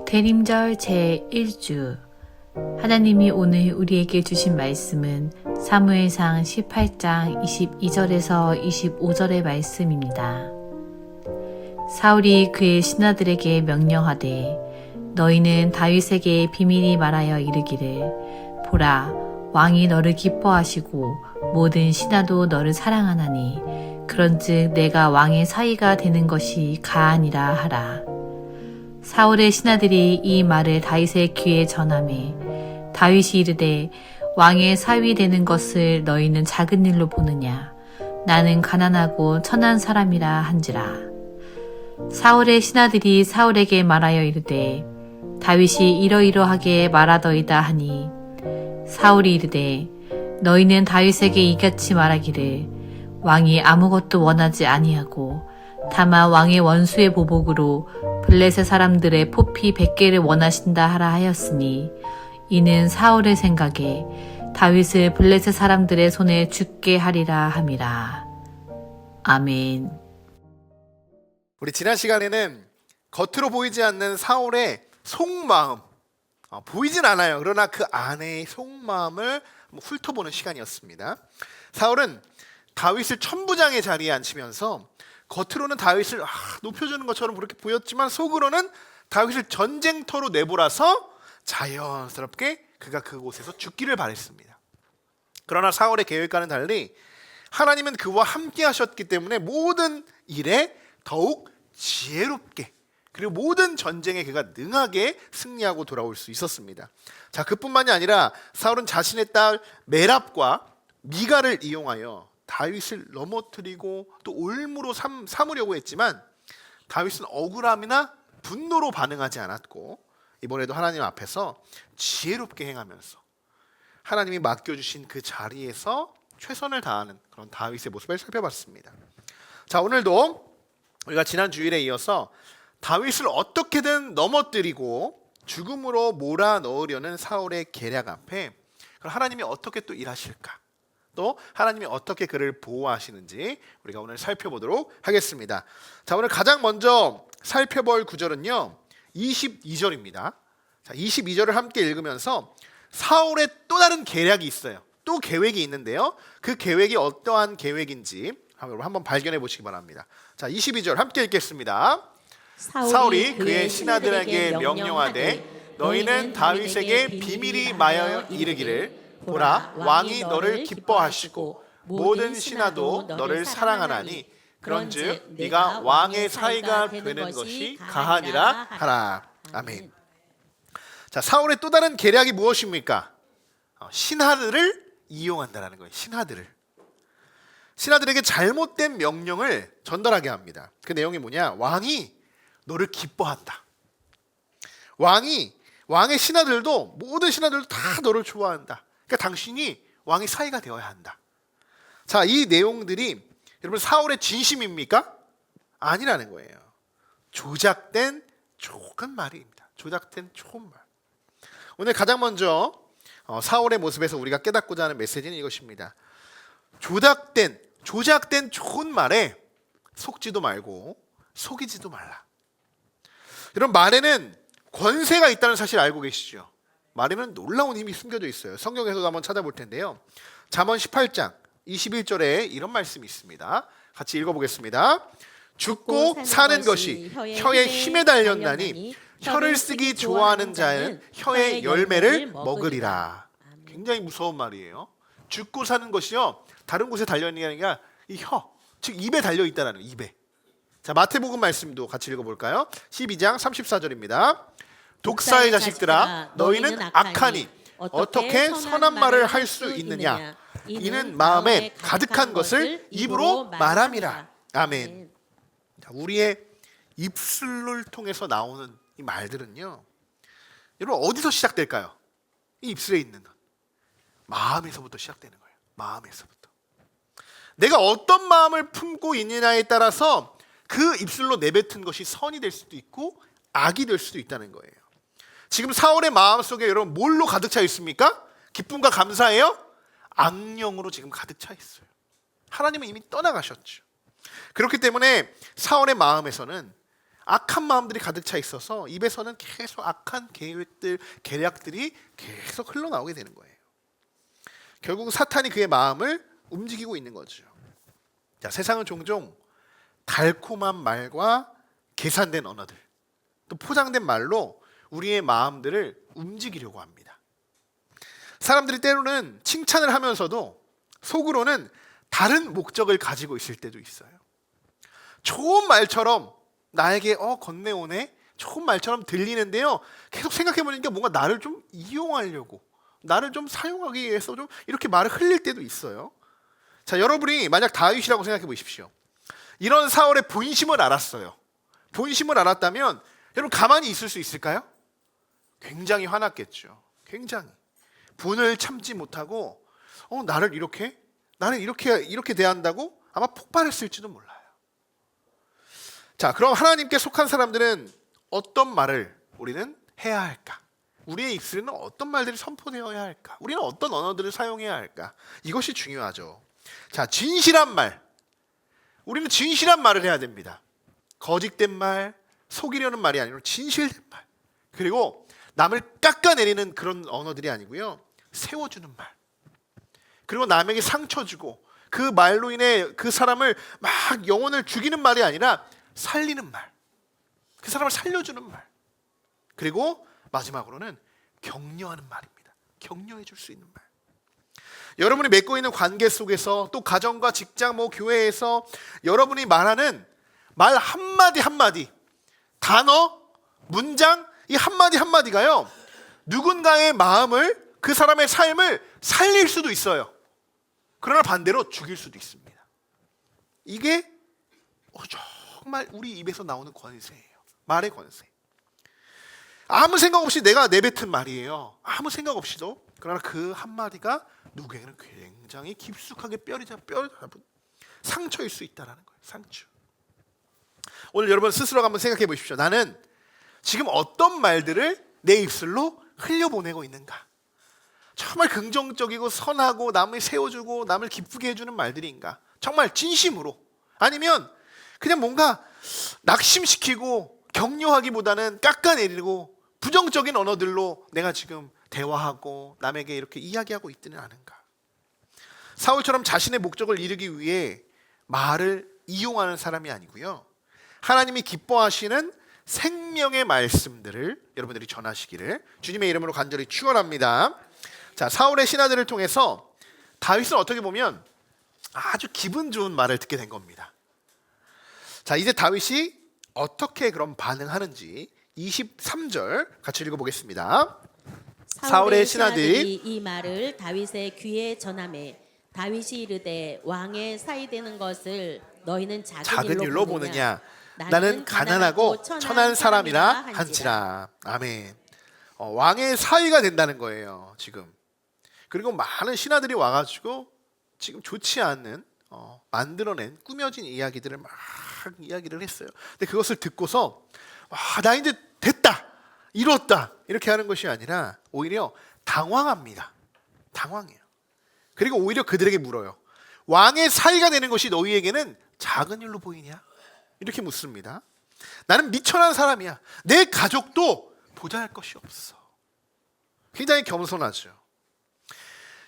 대림절 제1주. 하나님이 오늘 우리에게 주신 말씀은 사무엘상 18장 22절에서 25절의 말씀입니다. 사울이 그의 신하들에게 명령하되 너희는 다윗에게 비밀히 말하여 이르기를 보라, 왕이 너를 기뻐하시고 모든 신하도 너를 사랑하나니 그런즉 내가 왕의 사위가 되는 것이 가하니라 하라. 사울의 신하들이 이 말을 다윗의 귀에 전하매 다윗이 이르되 왕의 사위 되는 것을 너희는 작은 일로 보느냐? 나는 가난하고 천한 사람이라 한지라. 사울의 신하들이 사울에게 말하여 이르되 다윗이 이러이러하게 말하더이다 하니 사울이 이르되 너희는 다윗에게 이같이 말하기를 왕이 아무것도 원하지 아니하고 다만 왕의 원수의 보복으로 블레셋 사람들의 포피 100개를 원하신다 하라 하였으니 이는 사울의 생각에 다윗을 블레셋 사람들의 손에 죽게 하리라 함이라. 아멘. 우리 지난 시간에는 겉으로 보이지 않는 사울의 속마음, 보이진 않아요. 그러나 그 안의 속마음을 훑어보는 시간이었습니다. 사울은 다윗을 천부장의 자리에 앉히면서 겉으로는 다윗을 높여주는 것처럼 그렇게 보였지만 속으로는 다윗을 전쟁터로 내몰아서 자연스럽게 그가 그곳에서 죽기를 바랬습니다. 그러나 사울의 계획과는 달리 하나님은 그와 함께 하셨기 때문에 모든 일에 더욱 지혜롭게 그리고 모든 전쟁에 그가 능하게 승리하고 돌아올 수 있었습니다. 자, 그뿐만이 아니라 사울은 자신의 딸 메랍과 미갈을 이용하여 다윗을 넘어뜨리고 또 올무로 삼으려고 했지만 다윗은 억울함이나 분노로 반응하지 않았고 이번에도 하나님 앞에서 지혜롭게 행하면서 하나님이 맡겨주신 그 자리에서 최선을 다하는 그런 다윗의 모습을 살펴봤습니다. 자, 오늘도 우리가 지난 주일에 이어서 다윗을 어떻게든 넘어뜨리고 죽음으로 몰아넣으려는 사울의 계략 앞에 하나님이 어떻게 또 일하실까, 또 하나님이 어떻게 그를 보호하시는지 우리가 오늘 살펴보도록 하겠습니다. 자, 오늘 가장 먼저 살펴볼 구절은요 22절입니다. 자, 22절을 함께 읽으면서 사울의 또 다른 계략이 있어요. 또 계획이 있는데요, 그 계획이 어떠한 계획인지 한번 발견해 보시기 바랍니다. 자, 22절 함께 읽겠습니다. 사울이 그의 신하들에게 명령하되 너희는 다윗에게 비밀히 말하여 이르기를 보라, 왕이 너를 기뻐하시고 모든 신하도 너를 사랑하나니 그런즉 네가 왕의 사위가 되는 것이 가하니라 하라. 아멘. 자, 사울의 또 다른 계략이 무엇입니까? 신하들을 이용한다라는 거예요. 신하들에게 잘못된 명령을 전달하게 합니다. 그 내용이 뭐냐? 왕이 너를 기뻐한다. 왕의 신하들도, 모든 신하들도 다 너를 좋아한다. 그러니까 당신이 왕의 사위가 되어야 한다. 자, 이 내용들이 여러분 사울의 진심입니까? 아니라는 거예요. 조작된 좋은 말입니다. 조작된 좋은 말. 오늘 가장 먼저 사울의 모습에서 우리가 깨닫고자 하는 메시지는 이것입니다. 조작된 좋은 말에 속지도 말고 속이지도 말라. 여러분, 말에는 권세가 있다는 사실 알고 계시죠? 말에는 놀라운 힘이 숨겨져 있어요. 성경에서도 한번 찾아볼 텐데요, 잠언 18장 21절에 이런 말씀이 있습니다. 같이 읽어보겠습니다. 죽고 사는 것이 혀의 힘에 달렸나니 혀를 쓰기 좋아하는 자는 혀의 열매를 먹으리라. 굉장히 무서운 말이에요. 죽고 사는 것이요, 다른 곳에 달려있는 게 아니라 이 혀, 즉 입에 달려있다는 거예요. 입에. 자, 마태복음 말씀도 같이 읽어볼까요? 12장 34절입니다. 독사의 자식들아, 너희는 악하니 어떻게 선한 말을 할 수 있느냐? 이는 마음에 가득한 것을 입으로 말함이라. 아멘. 자, 우리의 입술을 통해서 나오는 이 말들은요, 여러분 어디서 시작될까요? 이 입술에 있는 것, 마음에서부터 시작되는 거예요. 마음에서부터. 내가 어떤 마음을 품고 있느냐에 따라서 그 입술로 내뱉은 것이 선이 될 수도 있고 악이 될 수도 있다는 거예요. 지금 사울의 마음속에 여러분 뭘로 가득 차 있습니까? 기쁨과 감사예요? 악령으로 지금 가득 차 있어요. 하나님은 이미 떠나가셨죠. 그렇기 때문에 사울의 마음에서는 악한 마음들이 가득 차 있어서 입에서는 계속 악한 계획들, 계략들이 계속 흘러나오게 되는 거예요. 결국 사탄이 그의 마음을 움직이고 있는 거죠. 자, 세상은 종종 달콤한 말과 계산된 언어들, 또 포장된 말로 우리의 마음들을 움직이려고 합니다. 사람들이 때로는 칭찬을 하면서도 속으로는 다른 목적을 가지고 있을 때도 있어요. 좋은 말처럼 나에게 건네오네, 좋은 말처럼 들리는데요, 계속 생각해보니까 뭔가 나를 좀 이용하려고, 나를 좀 사용하기 위해서 좀 이렇게 말을 흘릴 때도 있어요. 자, 여러분이 만약 다윗이라고 생각해 보십시오. 이런 사울의 본심을 알았어요. 본심을 알았다면 여러분 가만히 있을 수 있을까요? 굉장히 화났겠죠. 굉장히 분을 참지 못하고 나를 이렇게 대한다고 아마 폭발했을지도 몰라요. 자, 그럼 하나님께 속한 사람들은 어떤 말을 우리는 해야 할까? 우리의 입술에는 어떤 말들이 선포되어야 할까? 우리는 어떤 언어들을 사용해야 할까? 이것이 중요하죠. 자, 진실한 말. 우리는 진실한 말을 해야 됩니다. 거짓된 말, 속이려는 말이 아니라 진실된 말. 그리고 남을 깎아내리는 그런 언어들이 아니고요, 세워주는 말. 그리고 남에게 상처 주고 그 말로 인해 그 사람을 막 영혼을 죽이는 말이 아니라 살리는 말, 그 사람을 살려주는 말. 그리고 마지막으로는 격려하는 말입니다. 격려해 줄 수 있는 말. 여러분이 맺고 있는 관계 속에서, 또 가정과 직장, 교회에서 여러분이 말하는 말 한마디 한마디, 단어, 문장, 이 한마디 한마디가요, 누군가의 마음을, 그 사람의 삶을 살릴 수도 있어요. 그러나 반대로 죽일 수도 있습니다. 이게 정말 우리 입에서 나오는 권세예요. 말의 권세. 아무 생각 없이 내가 내뱉은 말이에요. 아무 생각 없이도. 그러나 그 한마디가 누구에게는 굉장히 깊숙하게 뼈 잡은 상처일 수 있다는 거예요. 상처. 오늘 여러분 스스로가 한번 생각해 보십시오. 나는 지금 어떤 말들을 내 입술로 흘려보내고 있는가? 정말 긍정적이고 선하고 남을 세워주고 남을 기쁘게 해주는 말들인가? 정말 진심으로. 아니면 그냥 뭔가 낙심시키고 격려하기보다는 깎아내리고 부정적인 언어들로 내가 지금 대화하고 남에게 이렇게 이야기하고 있지는 않은가? 사울처럼 자신의 목적을 이루기 위해 말을 이용하는 사람이 아니고요, 하나님이 기뻐하시는 생명의 말씀들을 여러분들이 전하시기를 주님의 이름으로 간절히 축원합니다. 자, 사울의 신하들을 통해서 다윗은 어떻게 보면 아주 기분 좋은 말을 듣게 된 겁니다. 자, 이제 다윗이 어떻게 그럼 반응하는지 23절 같이 읽어보겠습니다. 사울의 신하들이 이 말을 다윗의 귀에 전하매 다윗이 이르되 왕의 사이되는 것을 너희는 작은 일로 보느냐? 나는 가난하고 천한 사람이라 한지라. 아멘. 왕의 사위가 된다는 거예요 지금. 그리고 많은 신하들이 와가지고 지금 좋지 않은 만들어낸 꾸며진 이야기들을 막 이야기를 했어요. 근데 그것을 듣고서 나 이제 됐다, 이뤘다, 이렇게 하는 것이 아니라 오히려 당황합니다. 당황해요. 그리고 오히려 그들에게 물어요. 왕의 사위가 되는 것이 너희에게는 작은 일로 보이냐? 이렇게 묻습니다. 나는 미천한 사람이야. 내 가족도 보잘할 것이 없어. 굉장히 겸손하죠.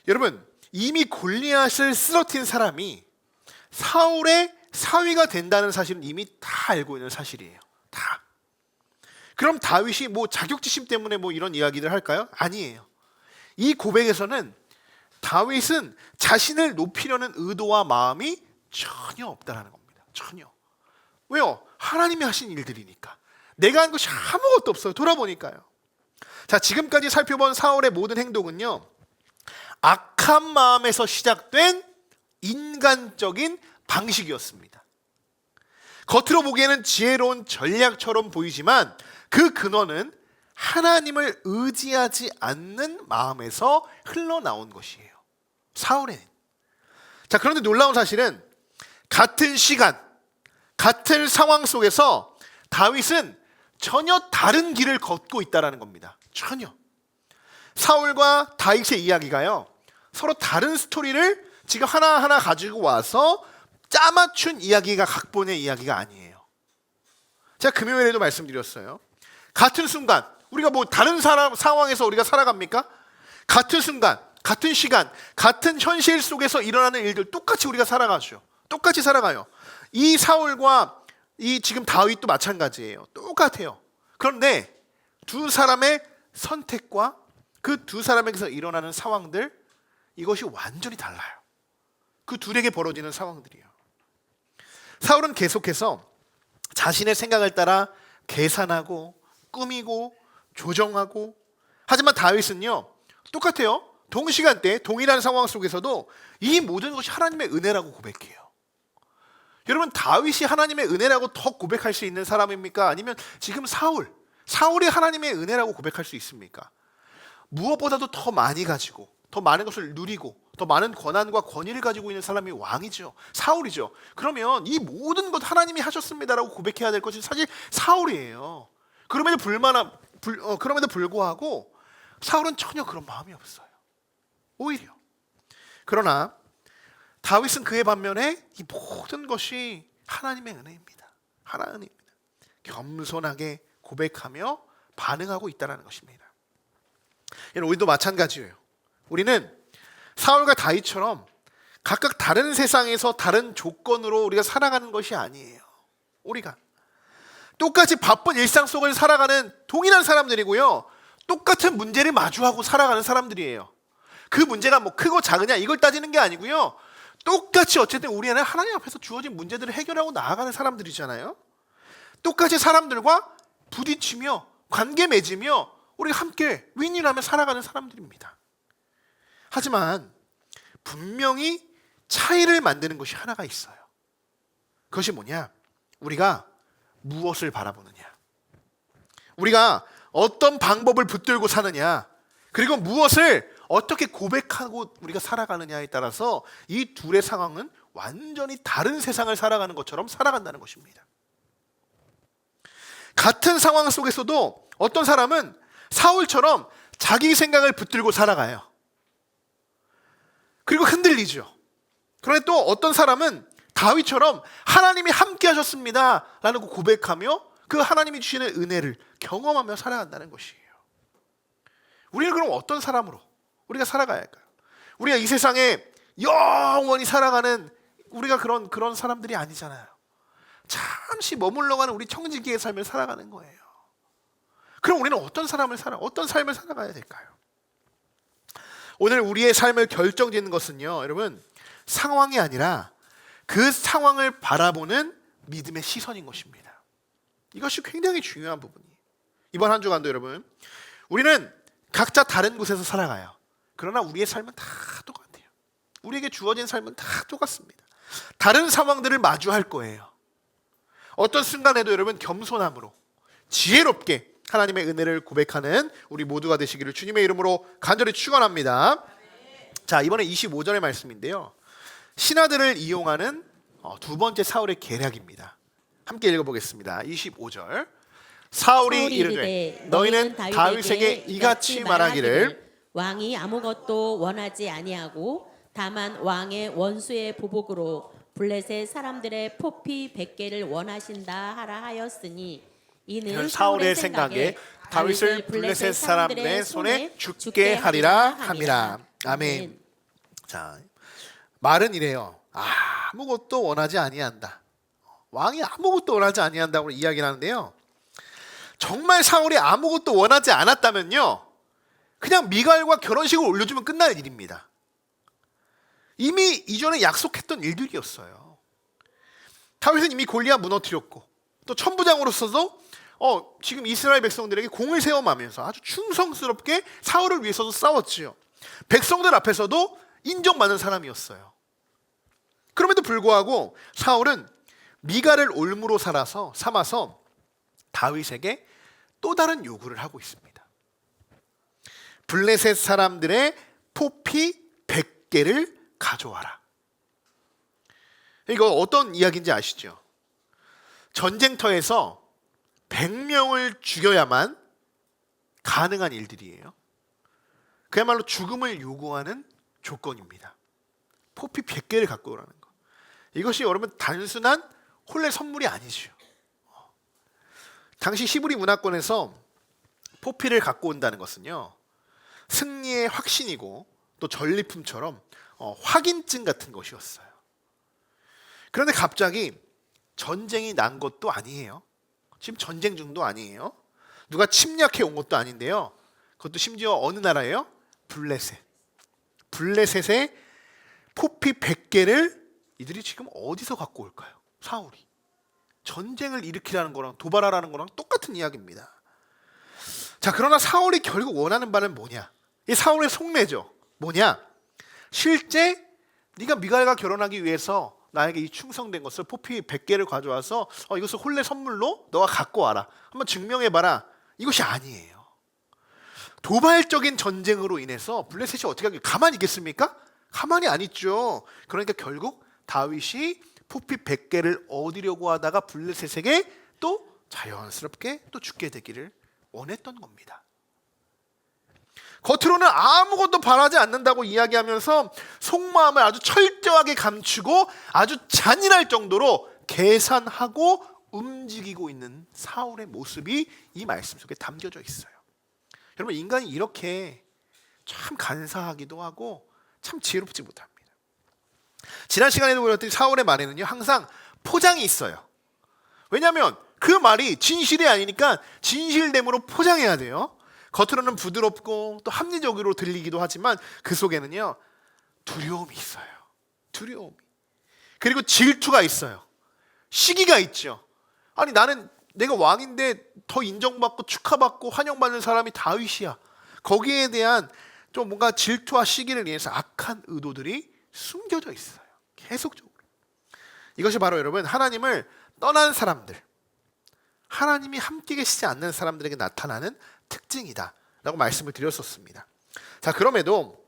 여러분, 이미 골리앗을 쓰러뜨린 사람이 사울의 사위가 된다는 사실은 이미 다 알고 있는 사실이에요. 다. 그럼 다윗이 자격지심 때문에 이런 이야기를 할까요? 아니에요. 이 고백에서는 다윗은 자신을 높이려는 의도와 마음이 전혀 없다라는 겁니다. 전혀. 왜요? 하나님이 하신 일들이니까. 내가 한 것이 아무것도 없어요. 돌아보니까요. 자, 지금까지 살펴본 사울의 모든 행동은요, 악한 마음에서 시작된 인간적인 방식이었습니다. 겉으로 보기에는 지혜로운 전략처럼 보이지만 그 근원은 하나님을 의지하지 않는 마음에서 흘러나온 것이에요. 사울에는. 자, 그런데 놀라운 사실은 같은 시간, 같은 상황 속에서 다윗은 전혀 다른 길을 걷고 있다는 겁니다. 전혀. 사울과 다윗의 이야기가요, 서로 다른 스토리를 지금 하나하나 가지고 와서 짜맞춘 이야기가 각본의 이야기가 아니에요. 제가 금요일에도 말씀드렸어요. 같은 순간 우리가 뭐 다른 상황에서 우리가 살아갑니까? 같은 순간, 같은 시간, 같은 현실 속에서 일어나는 일들 똑같이 우리가 살아가죠. 똑같이 살아가요. 이 사울과 이 지금 다윗도 마찬가지예요. 똑같아요. 그런데 두 사람의 선택과 그 두 사람에게서 일어나는 상황들, 이것이 완전히 달라요. 그 둘에게 벌어지는 상황들이에요. 사울은 계속해서 자신의 생각을 따라 계산하고 꾸미고 조정하고, 하지만 다윗은요 똑같아요. 동시간대 동일한 상황 속에서도 이 모든 것이 하나님의 은혜라고 고백해요. 여러분, 다윗이 하나님의 은혜라고 더 고백할 수 있는 사람입니까? 아니면 지금 사울이 하나님의 은혜라고 고백할 수 있습니까? 무엇보다도 더 많이 가지고 더 많은 것을 누리고 더 많은 권한과 권위를 가지고 있는 사람이 왕이죠. 사울이죠. 그러면 이 모든 것 하나님이 하셨습니다라고 고백해야 될 것이 사실 사울이에요. 그럼에도 불구하고 사울은 전혀 그런 마음이 없어요. 오히려. 그러나 다윗은 그의 반면에 이 모든 것이 하나님의 은혜입니다. 하나님의 은혜입니다. 겸손하게 고백하며 반응하고 있다는 것입니다. 우리도 마찬가지예요. 우리는 사울과 다윗처럼 각각 다른 세상에서 다른 조건으로 우리가 살아가는 것이 아니에요. 우리가 똑같이 바쁜 일상 속을 살아가는 동일한 사람들이고요, 똑같은 문제를 마주하고 살아가는 사람들이에요. 그 문제가 뭐 크고 작으냐 이걸 따지는 게 아니고요, 똑같이 어쨌든 우리는 하나님 앞에서 주어진 문제들을 해결하고 나아가는 사람들이잖아요. 똑같이 사람들과 부딪히며 관계 맺으며 우리가 함께 윈윈하며 살아가는 사람들입니다. 하지만 분명히 차이를 만드는 것이 하나가 있어요. 그것이 뭐냐? 우리가 무엇을 바라보느냐, 우리가 어떤 방법을 붙들고 사느냐, 그리고 무엇을 어떻게 고백하고 우리가 살아가느냐에 따라서 이 둘의 상황은 완전히 다른 세상을 살아가는 것처럼 살아간다는 것입니다. 같은 상황 속에서도 어떤 사람은 사울처럼 자기 생각을 붙들고 살아가요. 그리고 흔들리죠. 그런데 또 어떤 사람은 다윗처럼 하나님이 함께 하셨습니다 라고 고백하며 그 하나님이 주시는 은혜를 경험하며 살아간다는 것이에요. 우리는 그럼 어떤 사람으로 우리가 살아가야 할까요? 우리가 이 세상에 영원히 살아가는 우리가 그런 사람들이 아니잖아요. 잠시 머물러가는 우리 청지기의 삶을 살아가는 거예요. 그럼 우리는 어떤 삶을 살아가야 될까요? 오늘 우리의 삶을 결정짓는 것은요, 여러분, 상황이 아니라 그 상황을 바라보는 믿음의 시선인 것입니다. 이것이 굉장히 중요한 부분이에요. 이번 한 주간도 여러분, 우리는 각자 다른 곳에서 살아가요. 그러나 우리의 삶은 다 똑같아요. 우리에게 주어진 삶은 다 똑같습니다. 다른 상황들을 마주할 거예요. 어떤 순간에도 여러분 겸손함으로 지혜롭게 하나님의 은혜를 고백하는 우리 모두가 되시기를 주님의 이름으로 간절히 축원합니다. 자, 이번에 25절의 말씀인데요, 신하들을 이용하는 두 번째 사울의 계략입니다. 함께 읽어보겠습니다. 25절. 사울이 이르되 너희는 다윗에게 이같이 말하기를 왕이 아무것도 원하지 아니하고 다만 왕의 원수의 보복으로 블레셋 사람들의 포피 100개를 원하신다 하라 하였으니 이는 사울의 생각에 다윗을 블레셋 사람들의 손에 죽게 하리라 함이라. 아멘. 자, 말은 이래요. 아무것도 원하지 아니한다. 왕이 아무것도 원하지 아니한다고 이야기를 하는데요, 정말 사울이 아무것도 원하지 않았다면요, 그냥 미갈과 결혼식을 올려주면 끝날 일입니다. 이미 이전에 약속했던 일들이었어요. 다윗은 이미 골리앗 무너뜨렸고 또 천부장으로서도 지금 이스라엘 백성들에게 공을 세워가면서 아주 충성스럽게 사울을 위해서도 싸웠지요. 백성들 앞에서도 인정받는 사람이었어요. 그럼에도 불구하고 사울은 미갈을 올무로 삼아서 다윗에게 또 다른 요구를 하고 있습니다. 블레셋 사람들의 포피 100개를 가져와라. 이거 어떤 이야기인지 아시죠? 전쟁터에서 100명을 죽여야만 가능한 일들이에요. 그야말로 죽음을 요구하는 조건입니다. 포피 100개를 갖고 오라는 거. 이것이 여러분 단순한 혼례 선물이 아니죠. 당시 히브리 문화권에서 포피를 갖고 온다는 것은요, 승리의 확신이고 또 전리품처럼 확인증 같은 것이었어요. 그런데 갑자기 전쟁이 난 것도 아니에요. 지금 전쟁 중도 아니에요. 누가 침략해 온 것도 아닌데요. 그것도 심지어 어느 나라예요? 블레셋. 블레셋의 포피 100개를 이들이 지금 어디서 갖고 올까요? 사울이. 전쟁을 일으키라는 거랑 도발하라는 거랑 똑같은 이야기입니다. 자, 그러나 사울이 결국 원하는 바는 뭐냐? 이 사울의 속내죠. 뭐냐? 실제 네가 미갈과 결혼하기 위해서 나에게 이 충성된 것을 포피 100개를 가져와서 이것을 혼례 선물로 너가 갖고 와라. 한번 증명해봐라. 이것이 아니에요. 도발적인 전쟁으로 인해서 블레셋이 어떻게 하겠습니까? 가만히 있겠습니까? 가만히 안 있죠. 그러니까 결국 다윗이 포피 100개를 얻으려고 하다가 블레셋에게 또 자연스럽게 또 죽게 되기를 원했던 겁니다. 겉으로는 아무것도 바라지 않는다고 이야기하면서 속마음을 아주 철저하게 감추고 아주 잔인할 정도로 계산하고 움직이고 있는 사울의 모습이 이 말씀 속에 담겨져 있어요. 여러분, 인간이 이렇게 참 간사하기도 하고 참 지혜롭지 못합니다. 지난 시간에도 보였더니 사울의 말에는요, 항상 포장이 있어요. 왜냐하면 그 말이 진실이 아니니까 진실됨으로 포장해야 돼요. 겉으로는 부드럽고 또 합리적으로 들리기도 하지만 그 속에는요, 두려움이 있어요. 두려움이. 그리고 질투가 있어요. 시기가 있죠. 아니, 나는 내가 왕인데 더 인정받고 축하받고 환영받는 사람이 다윗이야. 거기에 대한 좀 뭔가 질투와 시기를 위해서 악한 의도들이 숨겨져 있어요. 계속적으로. 이것이 바로 여러분, 하나님을 떠난 사람들, 하나님이 함께 계시지 않는 사람들에게 나타나는 특징이다 라고 말씀을 드렸었습니다. 자, 그럼에도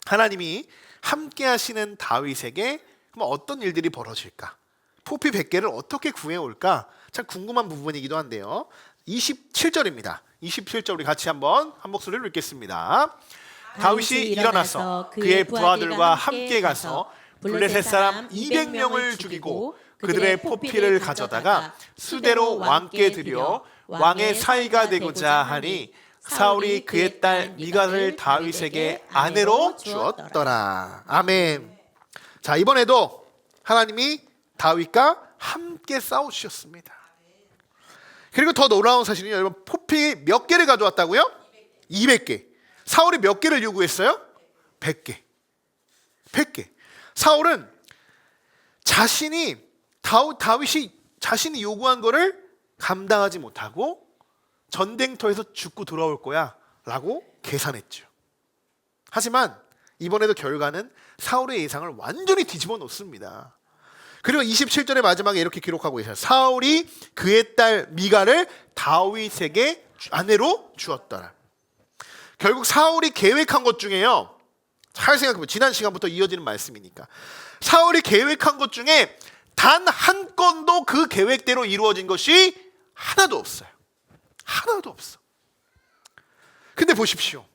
하나님이 함께 하시는 다윗에게 그럼 어떤 일들이 벌어질까? 포피 100개를 어떻게 구해올까? 참 궁금한 부분이기도 한데요. 27절입니다. 27절 우리 같이 한번 한 목소리를 읽겠습니다. 다윗이 일어나서 그의 부하들과 함께 가서 블레셋 사람 200명을 죽이고 그들의 포피를 가져다가 수대로 왕께 드려 왕의 사위가 되고자 하니 사울이 그의 딸 미갈을 다윗에게 아내로 주었더라. 아멘. 자, 이번에도 하나님이 다윗과 함께 싸우셨습니다. 그리고 더 놀라운 사실은요, 여러분, 포피 몇 개를 가져왔다고요? 200개. 사울이 몇 개를 요구했어요? 100개. 100개. 사울은 다윗이 자신이 요구한 거를 감당하지 못하고 전쟁터에서 죽고 돌아올 거야 라고 계산했죠. 하지만 이번에도 결과는 사울의 예상을 완전히 뒤집어 놓습니다. 그리고 27절의 마지막에 이렇게 기록하고 계세요. 사울이 그의 딸 미갈을 다윗에게 아내로 주었더라. 결국 사울이 계획한 것 중에요, 잘 생각해보면 지난 시간부터 이어지는 말씀이니까 사울이 계획한 것 중에 단 한 건도 그 계획대로 이루어진 것이 하나도 없어요. 하나도 없어. 근데 보십시오,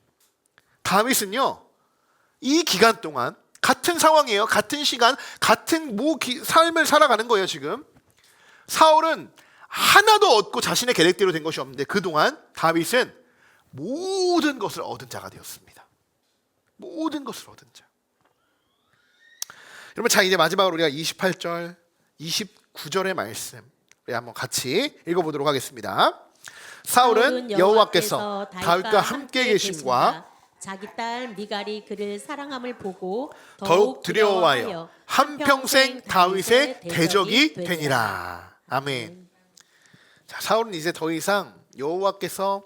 다윗은요, 이 기간 동안 같은 상황이에요. 같은 시간, 같은 삶을 살아가는 거예요. 지금 사울은 하나도 얻고 자신의 계획대로 된 것이 없는데 그동안 다윗은 모든 것을 얻은 자가 되었습니다. 모든 것을 얻은 자. 여러분, 자, 이제 마지막으로 우리가 28절 29절의 말씀 우리 한번 같이 읽어보도록 하겠습니다. 사울은 여호와께서 다윗과 함께 계심과 자기 딸 미갈이 그를 사랑함을 보고 더욱 두려워하여 한평생 다윗의 대적이 되니라. 아멘. 자, 사울은 이제 더 이상 여호와께서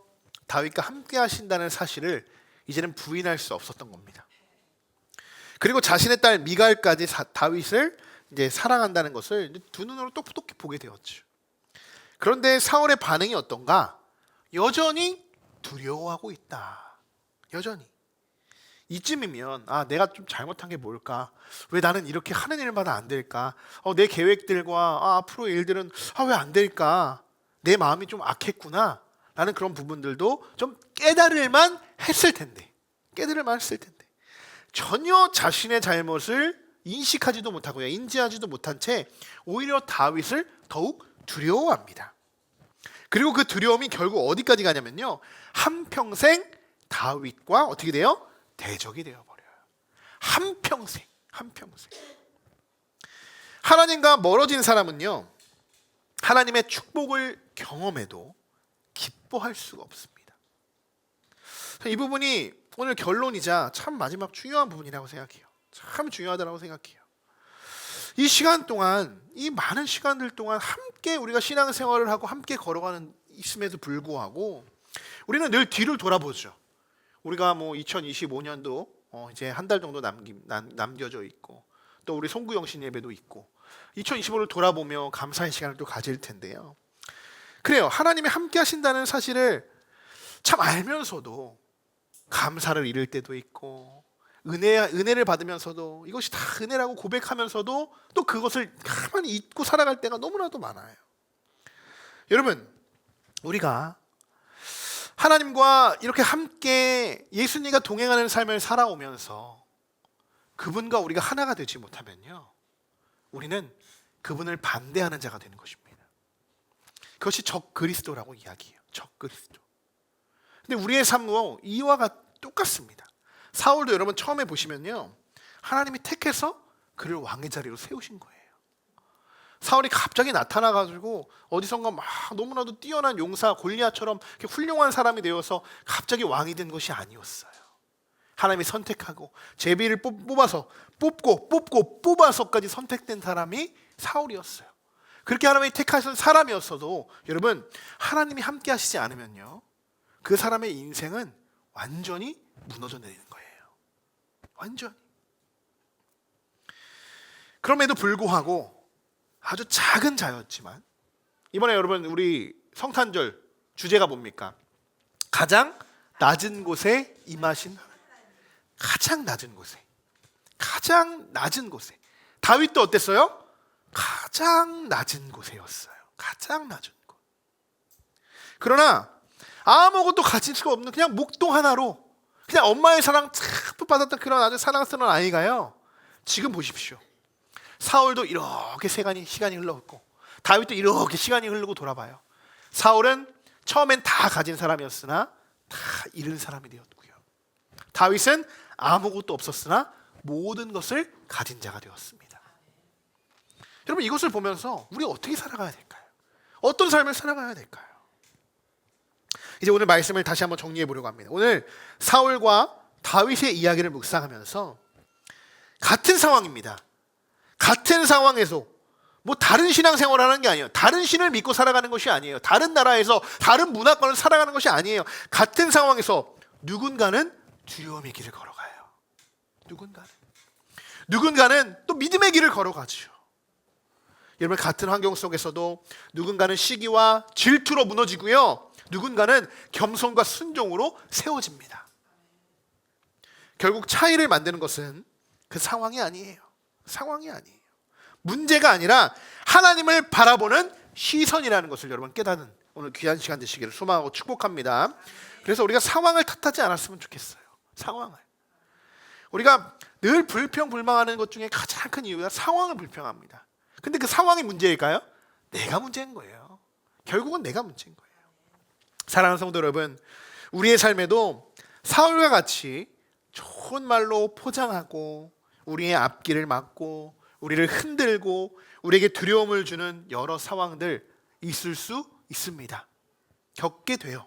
다윗과 함께 하신다는 사실을 이제는 부인할 수 없었던 겁니다. 그리고 자신의 딸 미갈까지 다윗을 이제 사랑한다는 것을 두 눈으로 똑똑히 보게 되었죠. 그런데 사울의 반응이 어떤가? 여전히 두려워하고 있다. 여전히. 이쯤이면 내가 좀 잘못한 게 뭘까? 왜 나는 이렇게 하는 일마다 안 될까? 내 계획들과 앞으로 일들은 왜 안 될까? 내 마음이 좀 악했구나 라는 그런 부분들도 좀 깨달을만 했을 텐데, 전혀 자신의 잘못을 인식하지도 못하고요, 인지하지도 못한 채 오히려 다윗을 더욱 두려워합니다. 그리고 그 두려움이 결국 어디까지 가냐면요, 한평생 다윗과 어떻게 돼요? 대적이 되어버려요. 한평생. 하나님과 멀어진 사람은요, 하나님의 축복을 경험해도 기뻐할 수가 없습니다. 이 부분이 오늘 결론이자 참 마지막 중요한 부분이라고 생각해요. 참 중요하다고 생각해요. 이 시간 동안, 이 많은 시간들 동안 함께 우리가 신앙생활을 하고 함께 걸어가는 있음에도 불구하고 우리는 늘 뒤를 돌아보죠. 우리가 뭐 2025년도 이제 한 달 정도 남겨져 있고, 또 우리 송구영신 예배도 있고 2025를 돌아보며 감사의 시간을 또 가질 텐데요. 그래요. 하나님이 함께 하신다는 사실을 참 알면서도 감사를 잃을 때도 있고, 은혜를 받으면서도 이것이 다 은혜라고 고백하면서도 또 그것을 가만히 잊고 살아갈 때가 너무나도 많아요. 여러분, 우리가 하나님과 이렇게 함께 예수님과 동행하는 삶을 살아오면서 그분과 우리가 하나가 되지 못하면요, 우리는 그분을 반대하는 자가 되는 것입니다. 그것이 적 그리스도라고 이야기해요. 적 그리스도. 근데 우리의 삶도 이와 똑같습니다. 사울도 여러분 처음에 보시면요, 하나님이 택해서 그를 왕의 자리로 세우신 거예요. 사울이 갑자기 나타나가지고 어디선가 막 너무나도 뛰어난 용사 골리앗처럼 이렇게 훌륭한 사람이 되어서 갑자기 왕이 된 것이 아니었어요. 하나님이 선택하고 제비를 뽑아서까지 선택된 사람이 사울이었어요. 그렇게 하나님이 택하신 사람이었어도 여러분, 하나님이 함께 하시지 않으면요, 그 사람의 인생은 완전히 무너져 내리는 거예요. 완전히. 그럼에도 불구하고 아주 작은 자였지만, 이번에 여러분 우리 성탄절 주제가 뭡니까? 가장 낮은 곳에 임하신 하나님. 가장 낮은 곳에. 다윗도 어땠어요? 가장 낮은 곳에였어요. 가장 낮은 곳. 그러나 아무것도 가질 수가 없는 그냥 목동 하나로, 그냥 엄마의 사랑 참 받았던 그런 아주 사랑스러운 아이가요, 지금 보십시오. 사울도 이렇게 시간이 흘렀고, 다윗도 이렇게 시간이 흐르고 돌아봐요. 사울은 처음엔 다 가진 사람이었으나 다 잃은 사람이 되었고요. 다윗은 아무것도 없었으나 모든 것을 가진 자가 되었습니다. 여러분, 이것을 보면서 우리가 어떻게 살아가야 될까요? 어떤 삶을 살아가야 될까요? 이제 오늘 말씀을 다시 한번 정리해 보려고 합니다. 오늘 사울과 다윗의 이야기를 묵상하면서 같은 상황입니다. 같은 상황에서 뭐 다른 신앙생활을 하는 게 아니에요. 다른 신을 믿고 살아가는 것이 아니에요. 다른 나라에서 다른 문화권을 살아가는 것이 아니에요. 같은 상황에서 누군가는 두려움의 길을 걸어가요. 누군가는 또 믿음의 길을 걸어가죠. 여러분, 같은 환경 속에서도 누군가는 시기와 질투로 무너지고요, 누군가는 겸손과 순종으로 세워집니다. 결국 차이를 만드는 것은 그 상황이 아니에요. 문제가 아니라 하나님을 바라보는 시선이라는 것을 여러분 깨닫는 오늘 귀한 시간 되시기를 소망하고 축복합니다. 그래서 우리가 상황을 탓하지 않았으면 좋겠어요. 상황을. 우리가 늘 불평불만하는 것 중에 가장 큰 이유가 상황을 불평합니다. 근데 그 상황이 문제일까요? 내가 문제인 거예요. 결국은 내가 문제인 거예요. 사랑하는 성도 여러분, 우리의 삶에도 사울과 같이 좋은 말로 포장하고 우리의 앞길을 막고 우리를 흔들고 우리에게 두려움을 주는 여러 상황들 있을 수 있습니다. 겪게 돼요.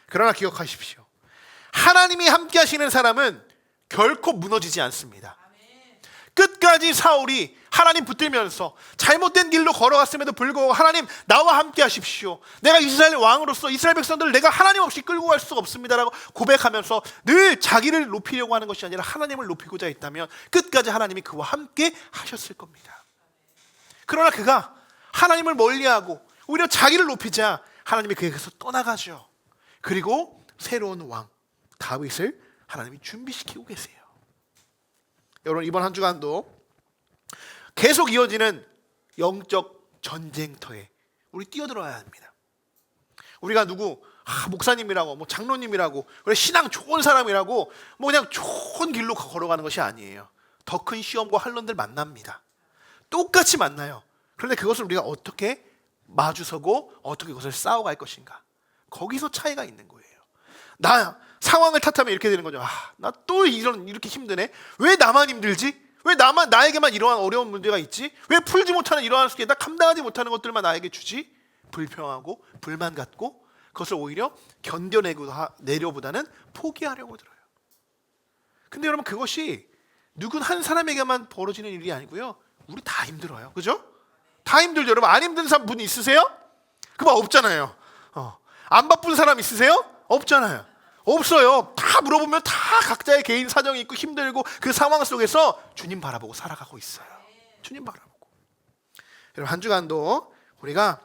그러나 기억하십시오. 하나님이 함께 하시는 사람은 결코 무너지지 않습니다. 끝까지 사울이 하나님 붙들면서 잘못된 길로 걸어갔음에도 불구하고 하나님 나와 함께 하십시오. 내가 이스라엘 왕으로서 이스라엘 백성들을 내가 하나님 없이 끌고 갈 수가 없습니다라고 고백하면서 늘 자기를 높이려고 하는 것이 아니라 하나님을 높이고자 했다면 끝까지 하나님이 그와 함께 하셨을 겁니다. 그러나 그가 하나님을 멀리하고 오히려 자기를 높이자 하나님이 그에게서 떠나가죠. 그리고 새로운 왕 다윗을 하나님이 준비시키고 계세요. 여러분, 이번 한 주간도 계속 이어지는 영적 전쟁터에 우리 뛰어들어야 합니다. 우리가 누구 목사님이라고 뭐 장로님이라고 그래 신앙 좋은 사람이라고 뭐 그냥 좋은 길로 걸어가는 것이 아니에요. 더 큰 시험과 환난들 만납니다. 똑같이 만나요. 그런데 그것을 우리가 어떻게 마주서고 어떻게 그것을 싸워갈 것인가. 거기서 차이가 있는 거예요. 나 상황을 탓하면 이렇게 되는 거죠. 나 또 이렇게 힘드네. 왜 나만 힘들지? 왜 나에게만 이러한 어려운 문제가 있지? 왜 풀지 못하는 이러한 수계, 나 감당하지 못하는 것들만 나에게 주지? 불평하고 불만 갖고 그것을 오히려 견뎌내려보다는 포기하려고 들어요. 근데 여러분, 그것이 누군 한 사람에게만 벌어지는 일이 아니고요. 우리 다 힘들어요. 그죠? 다 힘들죠. 여러분, 안 힘든 분 있으세요? 그거 없잖아요. 안 바쁜 사람 있으세요? 없잖아요. 없어요. 다 물어보면 다 각자의 개인 사정이 있고 힘들고 그 상황 속에서 주님 바라보고 살아가고 있어요. 주님 바라보고. 여러분, 한 주간도 우리가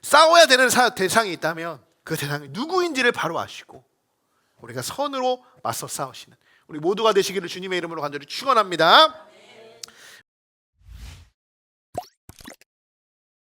싸워야 되는 대상이 있다면 그 대상이 누구인지를 바로 아시고 우리가 선으로 맞서 싸우시는 우리 모두가 되시기를 주님의 이름으로 간절히 축원합니다.